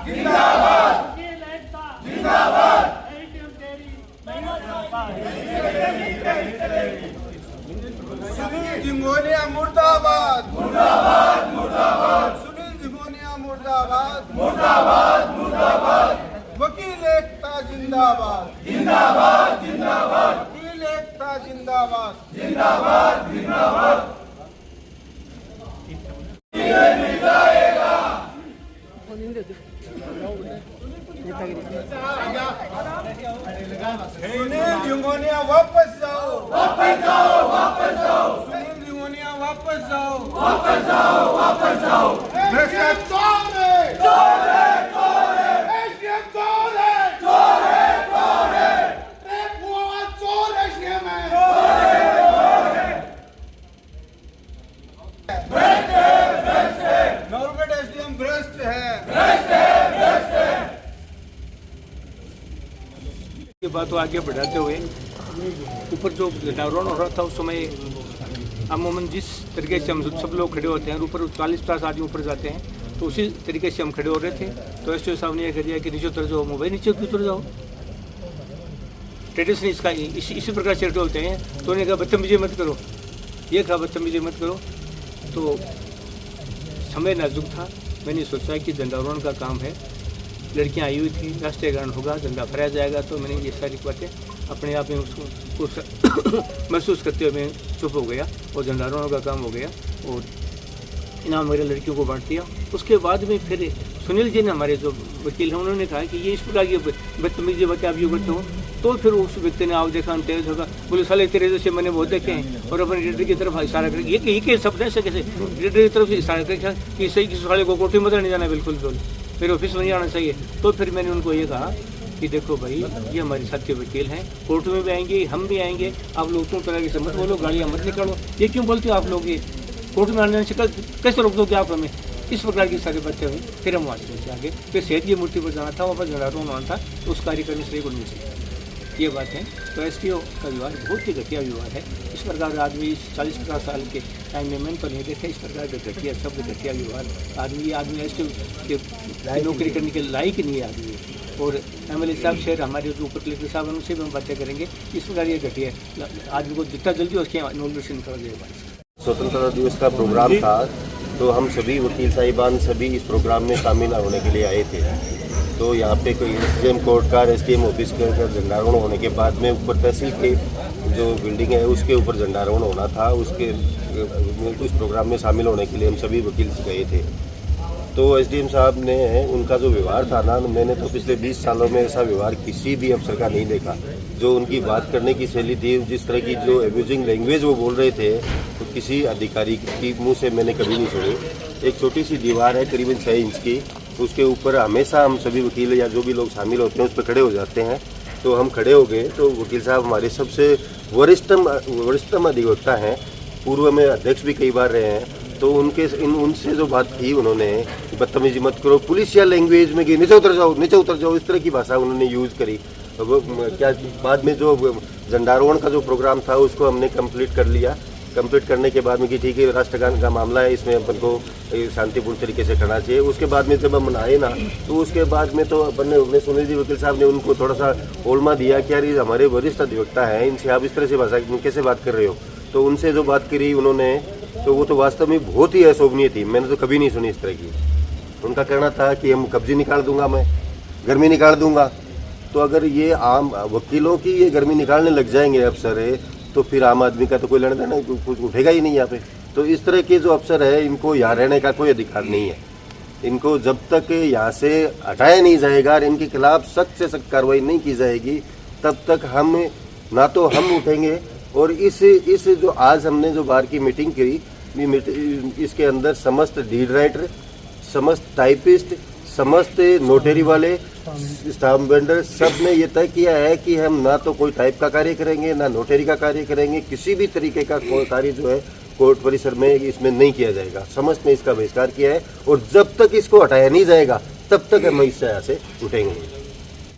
जिंदाबाद, वकील एकता जिंदाबाद, एटीएम तेरी मेहनत सुनील झिंगोनिया मुर्दाबाद, मुर्दाबाद, मुर्दाबाद, सुनील झिंगोनिया मुर्दाबाद, मुर्दाबाद, मुर्दाबाद, वकील एकता जिंदाबाद, जिंदाबाद, जिंदाबाद, वकील एकता जिंदाबाद, जिंदाबाद, जिंदाबाद। सुनील झिंगोनिया वापस जाओ, वापस जाओ, वापस जाओ, सुनील झिंगोनिया वापस जाओ, वापस जाओ, वापस जाओ। चोर है, चोर है, चोर है, एसडीएम चोर है, चोर है, चोर है, वो चोर एसडीएम है, चोर है, चोर है, भ्रष्ट है, भ्रष्ट है, नौरगढ़ एसडीएम भ्रष्ट है, भ्रष्ट है, भ्रष्ट है। ये बात को आगे बढ़ाते हुए ऊपर जो डाउन हो रहा था उस समय अमूमन जिस तरीके से हम सब लोग खड़े होते हैं ऊपर 40-50 आदमी ऊपर जाते हैं तो उसी तरीके से हम खड़े हो रहे थे तो एसटीओ साहब ने यह कह दिया कि नीचे उतर जाओ, मोबाइल नीचे उतर जाओ। ट्रेडिशन इसका इसी प्रकार से होते हैं तो उन्होंने कहा बदतमीजी मत करो, ये कहा बदतमीजी मत करो। तो समय नाजुक था, मैंने सोचा कि झंडारोहण का काम है, लड़कियां आई हुई थी, राष्ट्रीय गान होगा, झंडा फहराया जाएगा, तो मैंने ये सारी बातें अपने आप में उसको महसूस करते हुए मैं चुप हो गया और झंडारोहण का काम हो गया और इनाम वगैरह लड़कियों को बांट दिया। उसके बाद में फिर सुनील जी ने, हमारे जो वकील हैं, उन्होंने कहा कि ये इस प्रकार की बदतमीजी बातें आप यूँ करते हो। तो फिर उस व्यक्ति ने आओ देखा, हम तेज होगा, बोले साले तेरे जैसे मैंने बहुत देखे हैं और अपने लीडर की तरफ इशारा कर ये शब्द है कैसे लीडर की तरफ इशारा करके कि सही किसी साले को कोर्ट में नहीं जाना, बिल्कुल फिर ऑफिस में नहीं आना चाहिए। तो फिर मैंने उनको ये कहा कि देखो भाई, ये हमारे साथी वकील हैं, कोर्ट में भी आएंगे, हम भी आएंगे, आप लोग तुम तरह से मत बोलो, गाड़ियाँ मत निकालो, ये क्यों बोलते हो आप लोग, ये कोर्ट में आने से कैसे रोक दोगे आप हमें, इस प्रकार की सारी बातें हुई। फिर हम वहाँ से आगे फिर सेठ की मूर्ति पर जाना था, वहाँ पर झंडारोहण होना था, तो उस कार्यक्रम से गुण से ये बात है। तो एसटीओ का विवाद बहुत ही घटिया विवाद है। इस प्रकार आदमी 40-50 साल के टाइम में मैंने तो नहीं देखा इस प्रकार का घटिया शब्द, घटिया विवाद। आदमी एसटीओ के नौकरी करने के लायक नहीं है आदमी। और एमएलए साहब शहर हमारे जो ऊपर कलेक्टर साहब हैं उनसे भी हम बातें करेंगे, इस प्रकार ये घटिया आदमी को जितना जल्दी उसके नॉमिनेशन कर देगा। स्वतंत्रता दिवस का प्रोग्राम था तो हम सभी वकील साहिबान सभी इस प्रोग्राम में शामिल होने के लिए आए थे। तो यहाँ पे कोई एसडीएम कोर्ट का, एसडीएम ऑफिस का झंडारोहण होने के बाद में ऊपर तहसील के जो बिल्डिंग है उसके ऊपर झंडारोहण होना था, उस प्रोग्राम में शामिल होने के लिए हम सभी वकील गए थे। तो एसडीएम साहब ने, उनका जो व्यवहार था ना, मैंने तो पिछले 20 सालों में ऐसा व्यवहार किसी भी अफसर का नहीं देखा। जो उनकी बात करने की शैली थी, जिस तरह की जो एब्यूजिंग लैंग्वेज वो बोल रहे थे, तो किसी अधिकारी की मुंह से मैंने कभी नहीं सुनी। एक छोटी सी दीवार है करीबन 6 इंच की, उसके ऊपर हमेशा हम सभी वकील या जो भी लोग शामिल होते हैं उस पर खड़े हो जाते हैं। तो हम खड़े हो गए तो वकील साहब हमारे सबसे वरिष्ठतम अधिवक्ता हैं, पूर्व में अध्यक्ष भी कई बार रहे हैं। तो उनसे जो बात की उन्होंने, बदतमीजी मत करो, पुलिस या लैंग्वेज में कि नीचे उतर जाओ, नीचे उतर जाओ, इस तरह की भाषा उन्होंने यूज़ करी। क्या बाद में जो झंडारोहण का जो प्रोग्राम था उसको हमने कंप्लीट कर लिया। कंप्लीट करने के बाद में कि ठीक है राष्ट्रगान का मामला है, इसमें अपन को शांतिपूर्ण तरीके से करना चाहिए। उसके बाद में जब हम आए ना, तो उसके बाद में तो अपन ने सुनील जी वकील साहब ने उनको थोड़ा सा ओलमा दिया कि यार ये हमारे वरिष्ठ अधिवक्ता हैं, इनसे आप इस तरह से भाषा कैसे बात कर रहे हो। तो उनसे जो बात करी उन्होंने, तो वो तो वास्तव में बहुत ही अशोभनीय थी, मैंने तो कभी नहीं सुनी इस तरह की। उनका कहना था कि हम कब्जे निकाल दूंगा, मैं गर्मी निकाल दूंगा। तो अगर ये आम वकीलों की ये गर्मी निकालने लग जाएंगे अफसर है, तो फिर आम आदमी का तो कोई लेना देना कुछ उठेगा ही नहीं यहाँ पे। तो इस तरह के जो अफसर है, इनको यहाँ रहने का कोई अधिकार नहीं है। इनको जब तक यहाँ से हटाया नहीं जाएगा, इनके खिलाफ सख्त से सख्त कार्रवाई नहीं की जाएगी, तब तक हम ना तो हम उठेंगे। और इस जो आज हमने जो बाहर की मीटिंग करी, इसके अंदर समस्त डीड राइटर, समस्त टाइपिस्ट, समस्त नोटरी वाले, स्टाम्प वेंडर, सब ने ये तय किया है कि हम ना तो कोई टाइप का कार्य करेंगे, ना नोटरी का कार्य करेंगे, किसी भी तरीके का कार्य जो है कोर्ट परिसर में इसमें नहीं किया जाएगा। समस्त ने इसका बहिष्कार किया है और जब तक इसको हटाया नहीं जाएगा तब तक हम इससे यहाँ से उठेंगे।